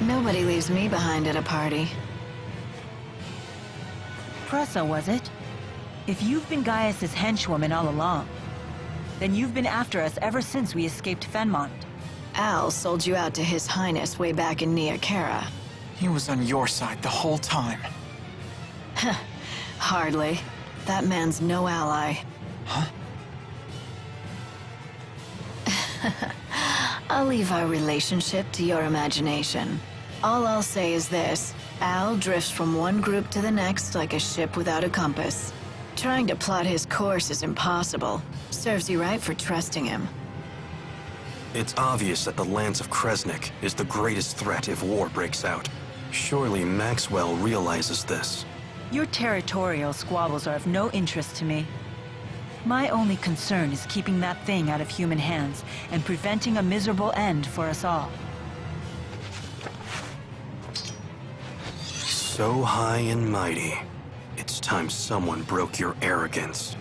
Nobody leaves me behind at a party. Presa, was it? If you've been Gaius's henchwoman all along, then you've been after us ever since we escaped Fenmont. Al sold you out to His Highness way back in Nia Khera. He was on your side the whole time. Hardly. That man's no ally. Huh? I'll leave our relationship to your imagination. All I'll say is this. Al drifts from one group to the next like a ship without a compass. Trying to plot his course is impossible. Serves you right for trusting him. It's obvious that the lands of Kresnik is the greatest threat if war breaks out. Surely Maxwell realizes this. Your territorial squabbles are of no interest to me. My only concern is keeping that thing out of human hands and preventing a miserable end for us all. So high and mighty. It's time someone broke your arrogance.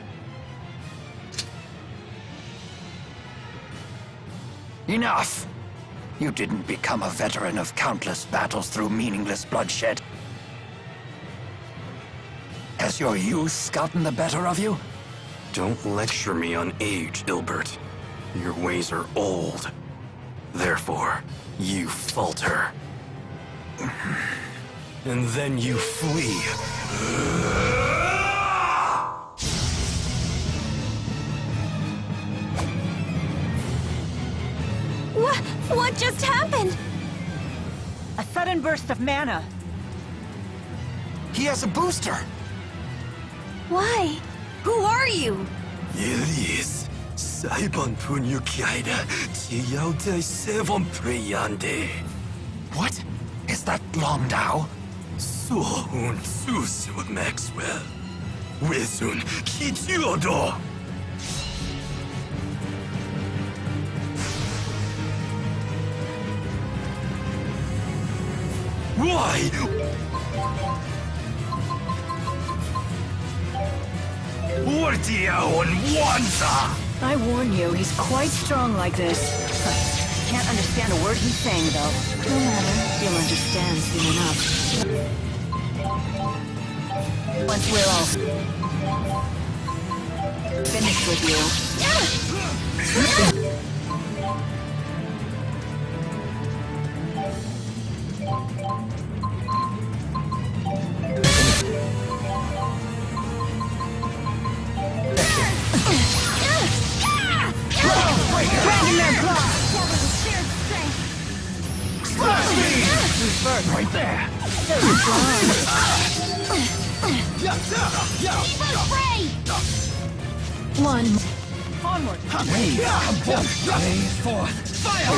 Enough! You didn't become a veteran of countless battles through meaningless bloodshed. Has your youth gotten the better of you? Don't lecture me on age, Ilbert. Your ways are old. Therefore, you falter. And then you flee. What just happened? A sudden burst of mana. He has a booster! Why? Who are you? Elis, Saibon Punyukaida, Tiyautai Sevon Preyande. What? Is that Longdao? Sohun Susu Maxwell. Wizun Kitiodo. Why? I warn you, he's quite strong like this. Can't understand a word he's saying, though. No matter, you'll understand soon enough. Once we're all Finished with you. Right there! One. onward. Blaze forth! Fire!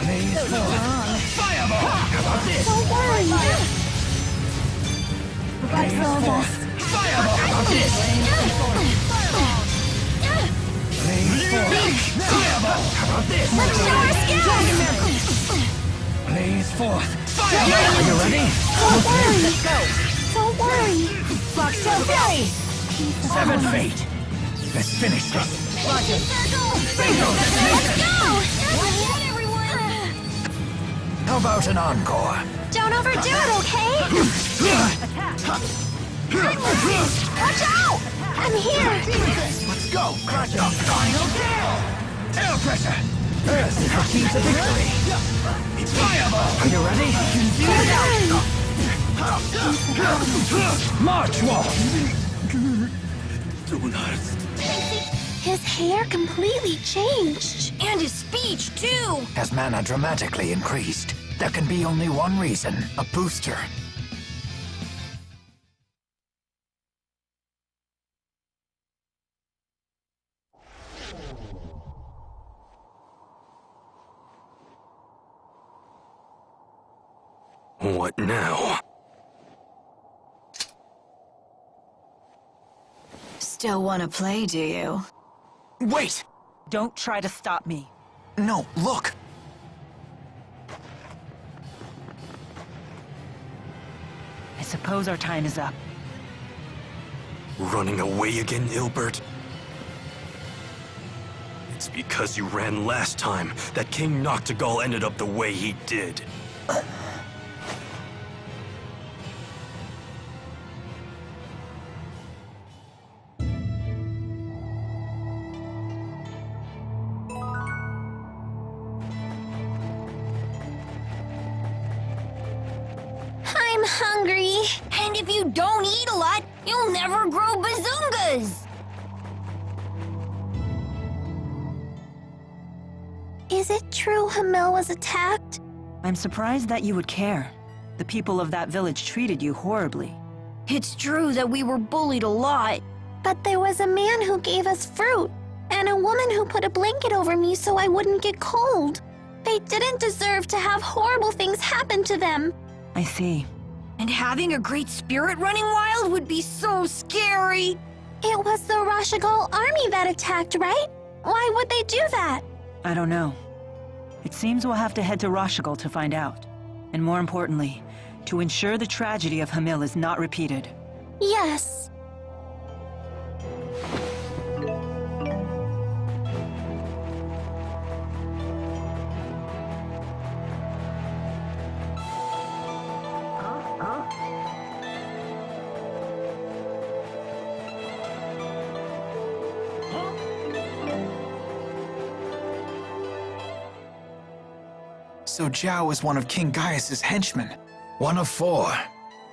Blaze forth! Fireball! How about this? Don't worry. Blaze forth! Fireball! How about this? Blaze forth! Fireball! How about this? Let's show our skills. Blaze forth! Fireball! Are you ready? Don't worry. Let's go. Don't worry. Block so Billy. Seven fate! Let's finish this! Roger. Bingo! Let's go. Watch out, everyone. How about an encore? Don't overdo it, okay? Watch out! I'm here. Let's go! Crush up! Final kill! Air pressure! This is the key to victory! Fireball! Are you ready? March wall! His hair completely changed. And his speech, too. As mana dramatically increased, there can be only one reason: a booster. What now? Still want to play, do you? Wait! Don't try to stop me. No, look! I suppose our time is up. Running away again, Ilbert? It's because you ran last time that King Noctigal ended up the way he did. I'm hungry. And if you don't eat a lot, you'll never grow bazungas. Is it true Hamil was attacked? I'm surprised that you would care. The people of that village treated you horribly. It's true that we were bullied a lot. But there was a man who gave us fruit, and a woman who put a blanket over me so I wouldn't get cold. They didn't deserve to have horrible things happen to them. I see. And having a great spirit running wild would be so scary. It was the Rashagal army that attacked, right? Why would they do that? I don't know. It seems we'll have to head to Rashagal to find out. And more importantly, to ensure the tragedy of Hamil is not repeated. Yes. So Zhao is one of King Gaius' henchmen. One of 4.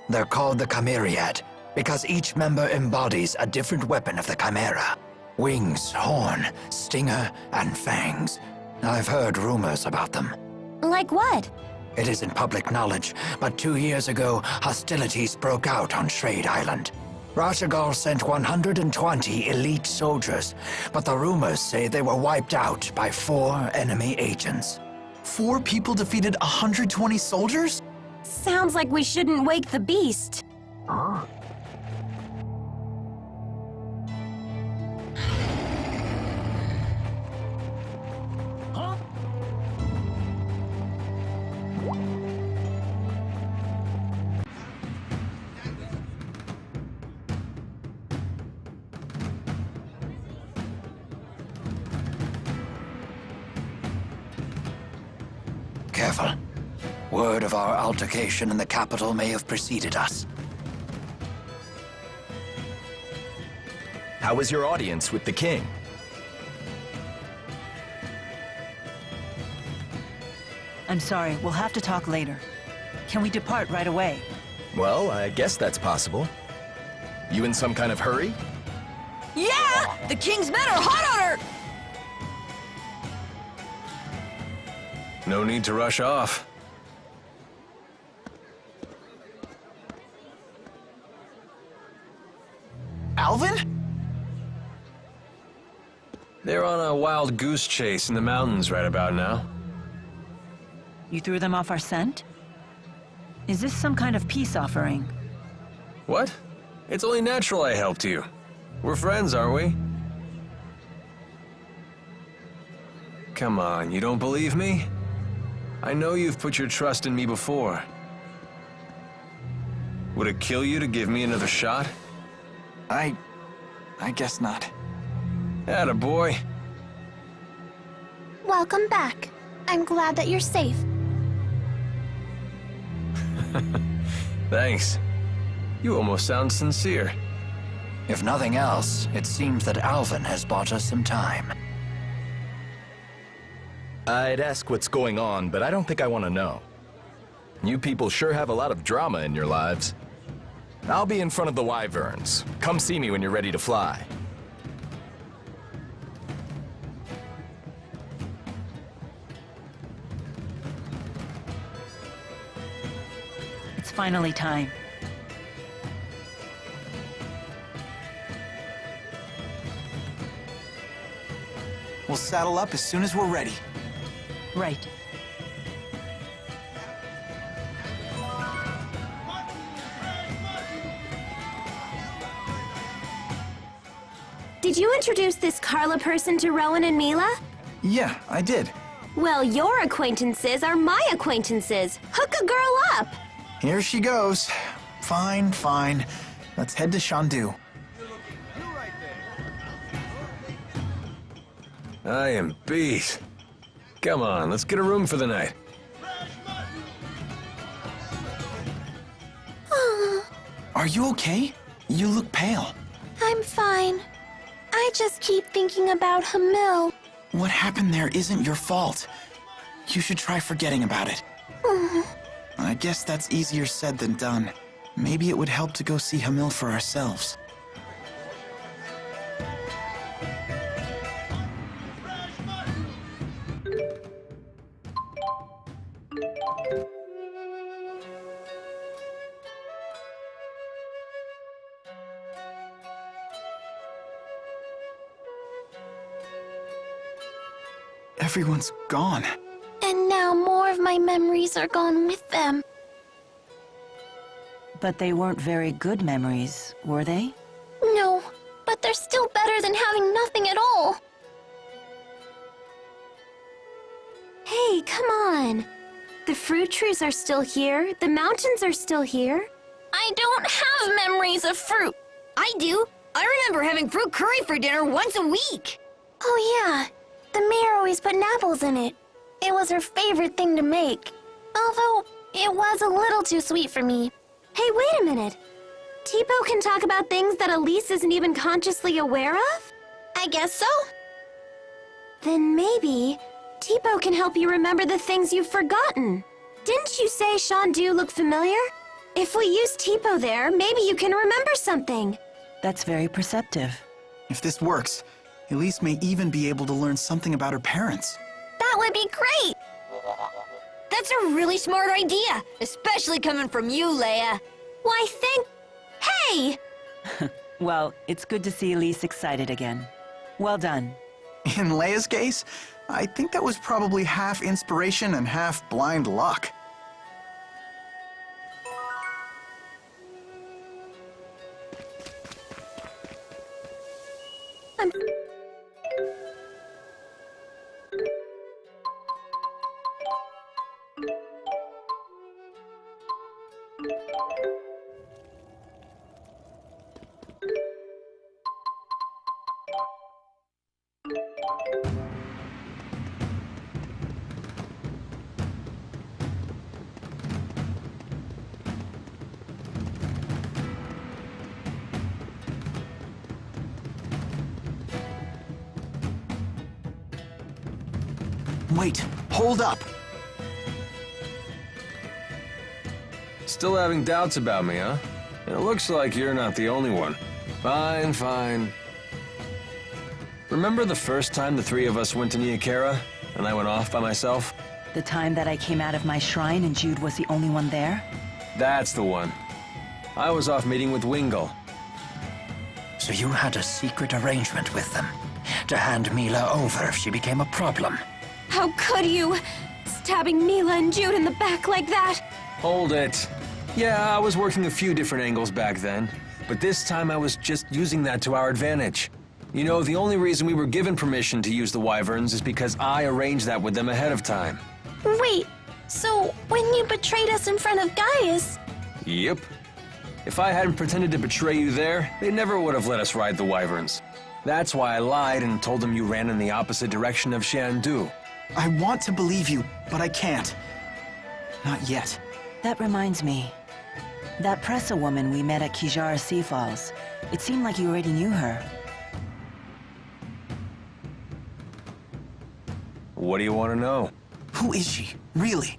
They're called the Chimeriad, because each member embodies a different weapon of the Chimera. Wings, horn, stinger, and fangs. I've heard rumors about them. Like what? It isn't public knowledge, but 2 years ago, hostilities broke out on Shrade Island. Rashagal sent 120 elite soldiers, but the rumors say they were wiped out by 4 enemy agents. 4 people defeated 120 soldiers? Sounds like we shouldn't wake the beast. Careful. Word of our altercation in the capital may have preceded us. How was your audience with the king? I'm sorry, we'll have to talk later. Can we depart right away? Well, I guess that's possible. You in some kind of hurry? Yeah! The king's men are hot on her! No need to rush off. Alvin? They're on a wild goose chase in the mountains right about now. You threw them off our scent? Is this some kind of peace offering? What? It's only natural I helped you. We're friends, aren't we? Come on, you don't believe me? I know you've put your trust in me before. Would it kill you to give me another shot? I guess not. Attaboy. Welcome back. I'm glad that you're safe. Thanks. You almost sound sincere. If nothing else, it seems that Alvin has bought us some time. I'd ask what's going on, but I don't think I want to know. You people sure have a lot of drama in your lives. I'll be in front of the Wyverns. Come see me when you're ready to fly. It's finally time. We'll saddle up as soon as we're ready. Right. Did you introduce this Karla person to Rowan and Mila? Yeah, I did. Well, your acquaintances are my acquaintances. Hook a girl up. Here she goes. Fine, fine. Let's head to Shandu. I am beat. Come on, let's get a room for the night. Are you okay? You look pale. I'm fine. I just keep thinking about Hamil. What happened there isn't your fault. You should try forgetting about it. I guess that's easier said than done. Maybe it would help to go see Hamil for ourselves. Everyone's gone. And now more of my memories are gone with them. But they weren't very good memories, were they? No, but they're still better than having nothing at all. Hey, come on. The fruit trees are still here. The mountains are still here. I don't have memories of fruit. I do. I remember having fruit curry for dinner once a week. Oh yeah, the mayor always put apples in it. It was her favorite thing to make. Although, it was a little too sweet for me. Hey, wait a minute. Tipo can talk about things that Elise isn't even consciously aware of? I guess so. Then maybe Tipo can help you remember the things you've forgotten. Didn't you say Shandu looked familiar? If we use Tipo there, maybe you can remember something. That's very perceptive. If this works, Elise may even be able to learn something about her parents. That would be great! That's a really smart idea, especially coming from you, Leia. Why, Hey! Well, it's good to see Elise excited again. Well done. In Leia's case, I think that was probably half inspiration and half blind luck. Wait, hold up! Still having doubts about me, huh? It looks like you're not the only one. Fine, fine. Remember the first time the three of us went to Niakara, and I went off by myself? The time that I came out of my shrine and Jude was the only one there? That's the one. I was off meeting with Wingul. So you had a secret arrangement with them, to hand Mila over if she became a problem. How could you? Stabbing Mila and Jude in the back like that? Hold it. Yeah, I was working a few different angles back then, but this time I was just using that to our advantage. You know, the only reason we were given permission to use the Wyverns is because I arranged that with them ahead of time. Wait, so when you betrayed us in front of Gaius... Yep. If I hadn't pretended to betray you there, they never would have let us ride the Wyverns. That's why I lied and told them you ran in the opposite direction of Xian. I want to believe you, but I can't. Not yet. That reminds me. That Presa woman we met at Kijara Sea Falls. It seemed like you already knew her. What do you want to know? Who is she, really?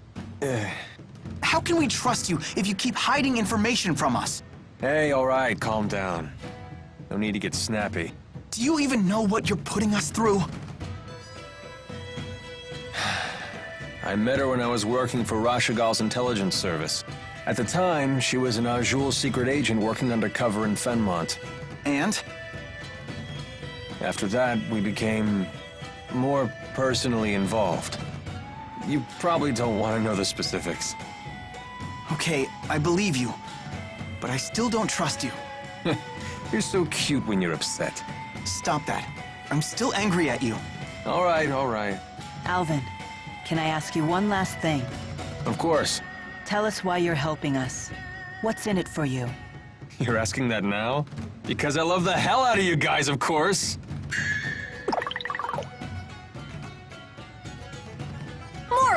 How can we trust you if you keep hiding information from us? Hey, all right, calm down. No need to get snappy. Do you even know what you're putting us through? I met her when I was working for Rashagal's intelligence service. At the time, she was an Auj Oule secret agent working undercover in Fenmont. And? After that, we became more personally involved. You probably don't want to know the specifics. Okay, I believe you, but I still don't trust you. You're so cute when you're upset. Stop that. I'm still angry at you. All right, all right. Alvin, can I ask you one last thing? Of course. Tell us why you're helping us. What's in it for you? You're asking that now? Because I love the hell out of you guys, of course!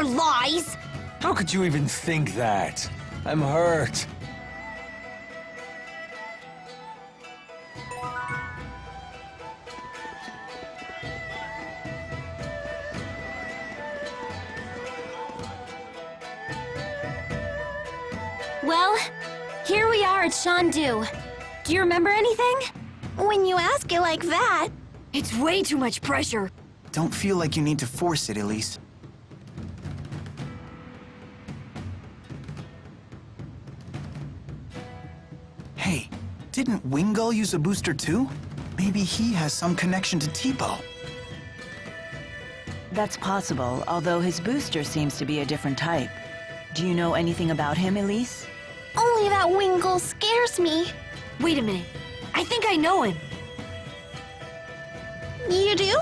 more lies! How could you even think that? I'm hurt. Well, here we are at Shandu. Do you remember anything? When you ask it like that... It's way too much pressure. Don't feel like you need to force it, Elise. Hey, didn't Wingul use a booster too? Maybe he has some connection to Tipo. That's possible, although his booster seems to be a different type. Do you know anything about him, Elise? Only that Wingul scares me. Wait a minute. I think I know him. You do?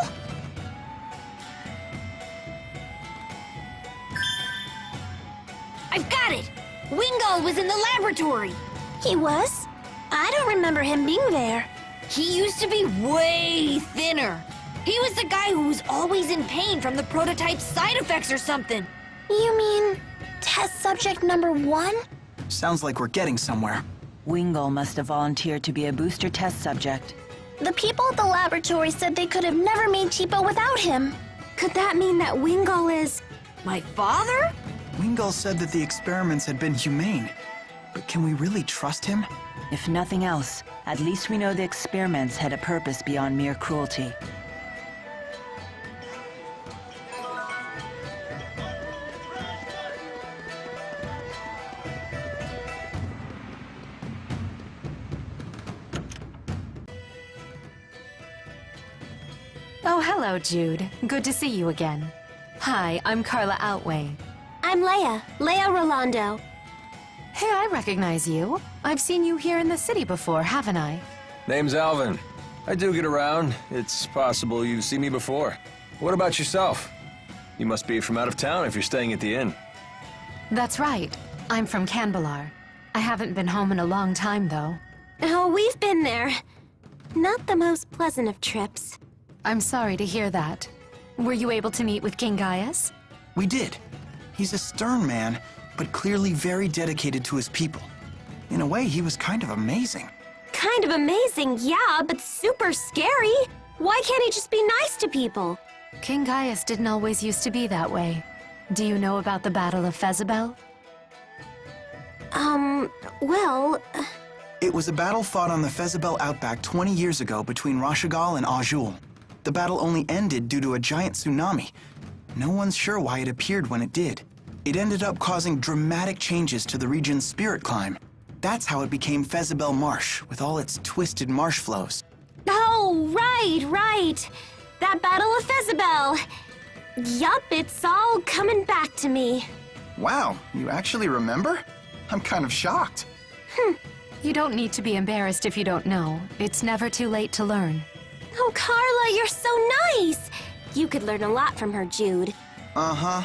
I've got it! Wingul was in the laboratory! He was? I don't remember him being there. He used to be way thinner. He was the guy who was always in pain from the prototype's side effects or something. You mean test subject number 1? Sounds like we're getting somewhere. Wingul must have volunteered to be a booster test subject. The people at the laboratory said they could have never made Tipo without him. Could that mean that Wingul is... My father? Wingul said that the experiments had been humane. But can we really trust him? If nothing else, at least we know the experiments had a purpose beyond mere cruelty. Oh, hello, Jude. Good to see you again. Hi, I'm Karla Outway. I'm Leia Rolando. Hey, I recognize you. I've seen you here in the city before, haven't I? Name's Alvin. I do get around. It's possible you've seen me before. What about yourself? You must be from out of town if you're staying at the inn. That's right. I'm from Canbalar. I haven't been home in a long time, though. Oh, we've been there. Not the most pleasant of trips. I'm sorry to hear that. Were you able to meet with King Gaius? We did. He's a stern man, but clearly very dedicated to his people. In a way, he was kind of amazing. Kind of amazing, yeah, but super scary. Why can't he just be nice to people? King Gaius didn't always used to be that way. Do you know about the Battle of Fezabel? Well... It was a battle fought on the Fezabel outback 20 years ago between Rashagal and Auj Oule. The battle only ended due to a giant tsunami. No one's sure why it appeared when it did. It ended up causing dramatic changes to the region's spirit climb. That's how it became Fezabel Marsh, with all its twisted marsh flows. Oh, right. That Battle of Fezabel. Yup, it's all coming back to me. Wow, you actually remember? I'm kind of shocked. You don't need to be embarrassed if you don't know. It's never too late to learn. Oh, Karla, you're so nice! You could learn a lot from her, Jude. Uh-huh.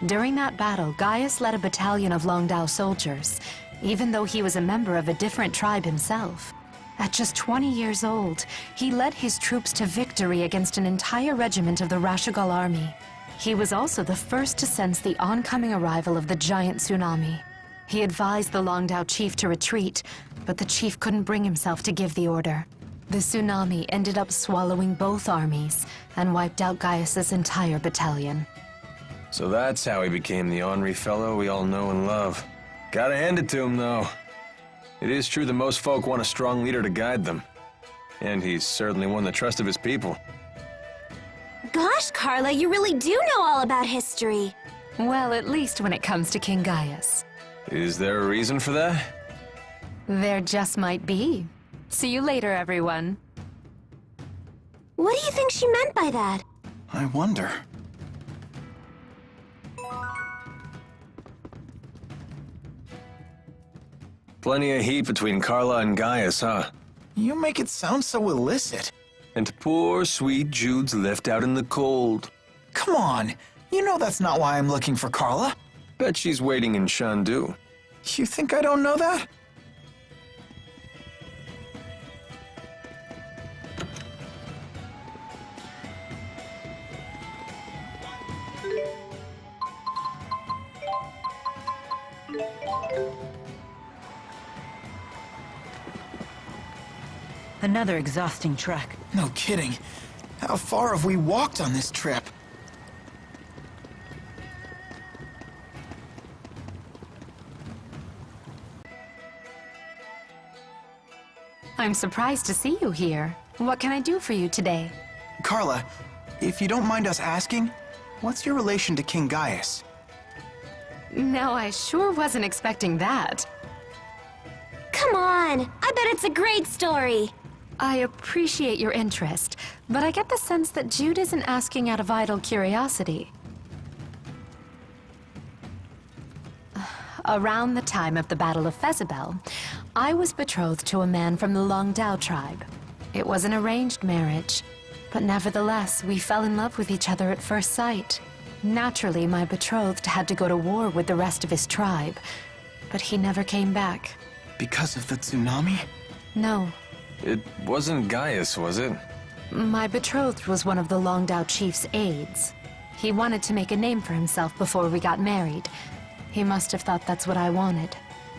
During that battle, Gaius led a battalion of Longdao soldiers, even though he was a member of a different tribe himself. At just 20 years old, he led his troops to victory against an entire regiment of the Rashagal army. He was also the first to sense the oncoming arrival of the giant tsunami. He advised the Longdao chief to retreat, but the chief couldn't bring himself to give the order. The tsunami ended up swallowing both armies and wiped out Gaius's entire battalion. So that's how he became the ornery fellow we all know and love. Gotta hand it to him, though. It is true that most folk want a strong leader to guide them. And he's certainly won the trust of his people. Gosh, Karla, you really do know all about history. Well, at least when it comes to King Gaius. Is there a reason for that? There just might be. See you later, everyone. What do you think she meant by that? I wonder. Plenty of heat between Karla and Gaius, huh? You make it sound so illicit. And poor, sweet Jude's left out in the cold. Come on, you know that's not why I'm looking for Karla. Bet she's waiting in Shandu. You think I don't know that? Another exhausting trek. No kidding. How far have we walked on this trip? I'm surprised to see you here. What can I do for you today? Karla, if you don't mind us asking, what's your relation to King Gaius? No, I sure wasn't expecting that. Come on! I bet it's a great story! I appreciate your interest, but I get the sense that Jude isn't asking out of idle curiosity. Around the time of the Battle of Fezabel, I was betrothed to a man from the Longdao tribe. It was an arranged marriage, but nevertheless, we fell in love with each other at first sight. Naturally, my betrothed had to go to war with the rest of his tribe, but he never came back. Because of the tsunami? No. It wasn't Gaius, was it? My betrothed was one of the Longdao chief's aides. He wanted to make a name for himself before we got married. He must have thought that's what I wanted.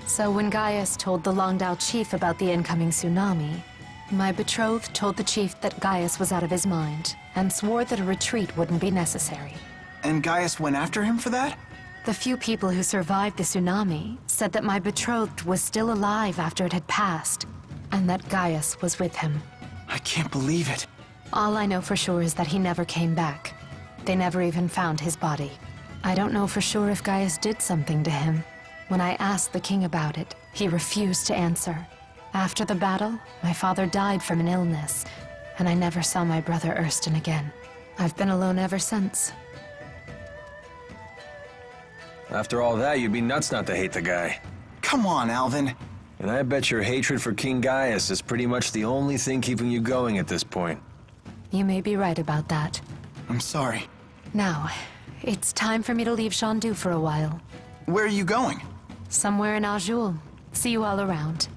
So when Gaius told the Longdao chief about the incoming tsunami, my betrothed told the chief that Gaius was out of his mind, and swore that a retreat wouldn't be necessary. And Gaius went after him for that? The few people who survived the tsunami said that my betrothed was still alive after it had passed, and that Gaius was with him. I can't believe it. All I know for sure is that he never came back. They never even found his body. I don't know for sure if Gaius did something to him. When I asked the king about it, he refused to answer. After the battle, my father died from an illness, and I never saw my brother Ersten again. I've been alone ever since. After all that, you'd be nuts not to hate the guy. Come on, Alvin. And I bet your hatred for King Gaius is pretty much the only thing keeping you going at this point. You may be right about that. I'm sorry. Now, it's time for me to leave Shandu for a while. Where are you going? Somewhere in Auj Oule. See you all around.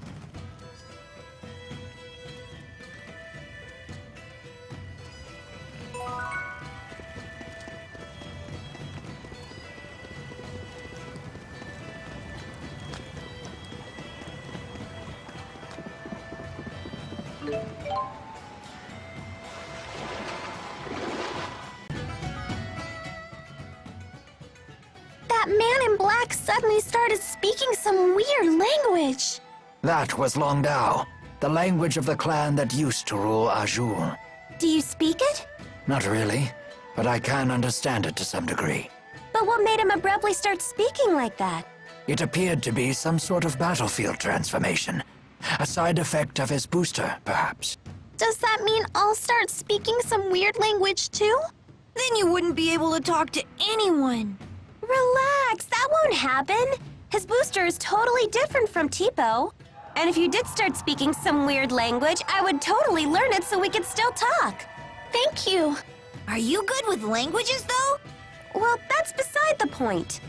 That man in black suddenly started speaking some weird language. That was Longdao, the language of the clan that used to rule Auj Oule. Do you speak it? Not really, but I can understand it to some degree. But what made him abruptly start speaking like that? It appeared to be some sort of battlefield transformation. A side effect of his booster, perhaps. Does that mean I'll start speaking some weird language too? Then you wouldn't be able to talk to anyone. Relax, that won't happen. His booster is totally different from Tipo. And if you did start speaking some weird language, I would totally learn it so we could still talk. Thank you. Are you good with languages, though? Well, that's beside the point.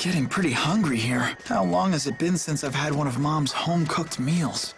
Getting pretty hungry here. How long has it been since I've had one of Mom's home-cooked meals?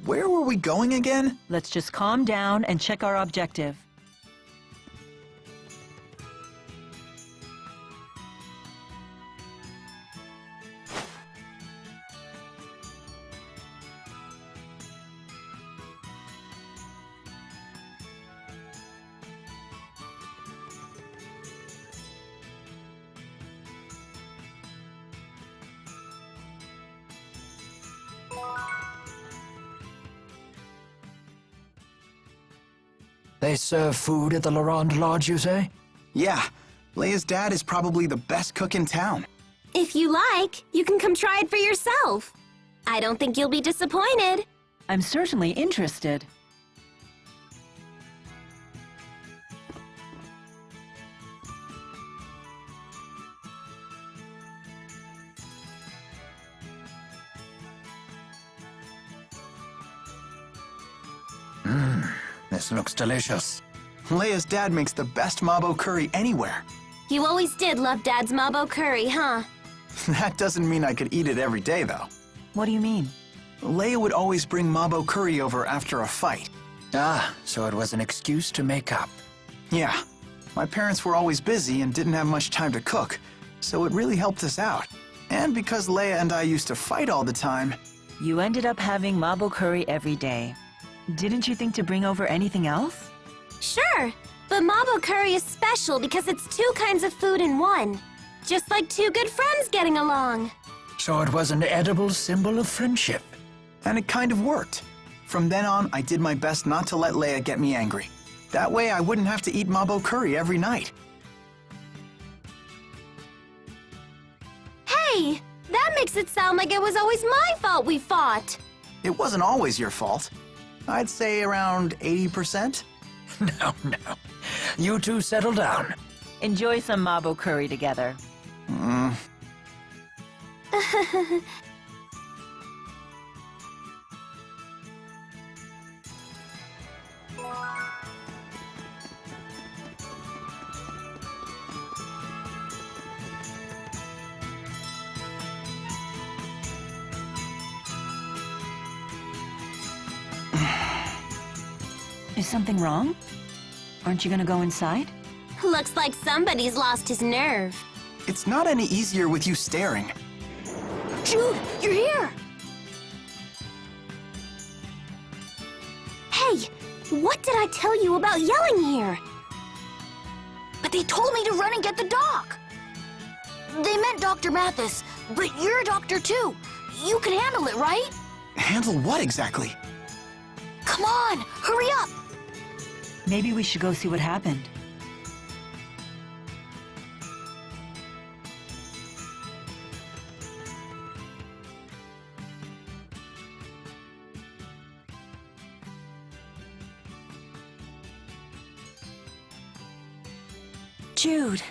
Where were we going again? Let's just calm down and check our objective. They serve food at the Leronde Lodge, you say? Yeah, Leia's dad is probably the best cook in town. If you like, you can come try it for yourself. I don't think you'll be disappointed. I'm certainly interested. This looks delicious. Leia's dad makes the best mabo curry anywhere. You always did love Dad's mabo curry, huh? That doesn't mean I could eat it every day, though. What do you mean? Leia would always bring mabo curry over after a fight. Ah, so it was an excuse to make up. Yeah. My parents were always busy and didn't have much time to cook, so it really helped us out. And because Leia and I used to fight all the time, You ended up having mabo curry every day. Didn't you think to bring over anything else? Sure, but mabo curry is special because it's two kinds of food in one. Just like two good friends getting along. So it was an edible symbol of friendship. And it kind of worked. From then on, I did my best not to let Leia get me angry. That way, I wouldn't have to eat mabo curry every night. Hey, that makes it sound like it was always my fault we fought. It wasn't always your fault. I'd say around 80%. No. You two settle down. Enjoy some mabo curry together. Is something wrong? Aren't you gonna go inside? Looks like somebody's lost his nerve. It's not any easier with you staring. Jude, you're here! Hey, what did I tell you about yelling here? But they told me to run and get the doc. They meant Dr. Mathis, but you're a doctor too. You can handle it, right? Handle what exactly? Come on, hurry up! Maybe we should go see what happened. Jude,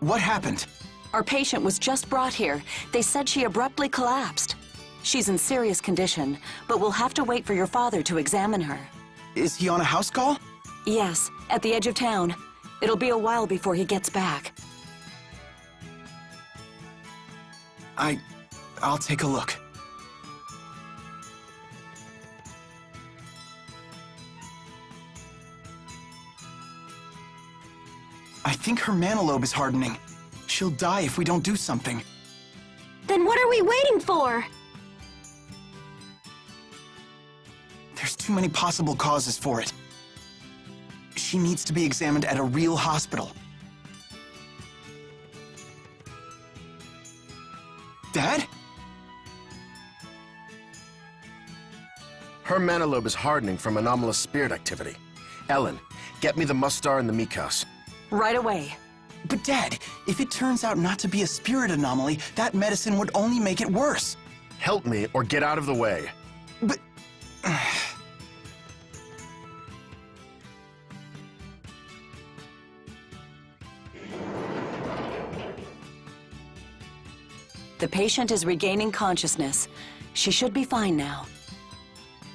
What happened? our patient was just brought here. They said she abruptly collapsed. She's in serious condition, but we'll have to wait for your father to examine her. Is he on a house call? Yes, at the edge of town. It'll be a while before he gets back. I'll take a look. I think her mana lobe is hardening. She'll die if we don't do something. Then what are we waiting for? There's too many possible causes for it. She needs to be examined at a real hospital. Dad? Her mana lobe is hardening from anomalous spirit activity. Ellen, get me the Mustar and the Mikos. Right away. But Dad, if it turns out not to be a spirit anomaly, that medicine would only make it worse. Help me or get out of the way. But... The patient is regaining consciousness. She should be fine now.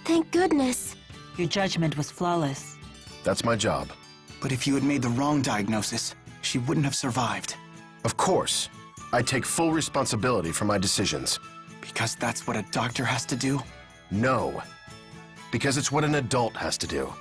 Thank goodness. Your judgment was flawless. That's my job. But if you had made the wrong diagnosis, she wouldn't have survived. Of course. I take full responsibility for my decisions. Because that's what a doctor has to do? No. Because it's what an adult has to do.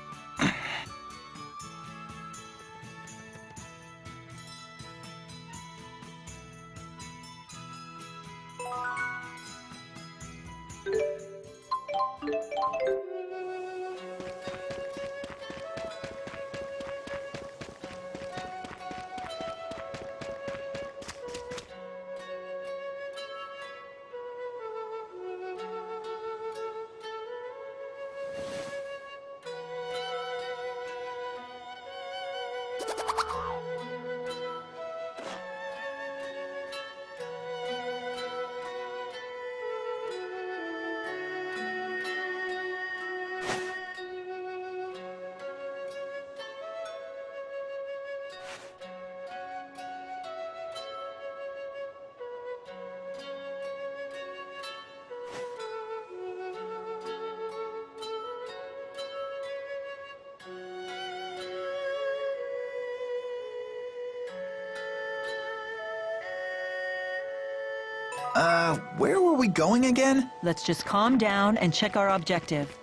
Where were we going again? Let's just calm down and check our objective.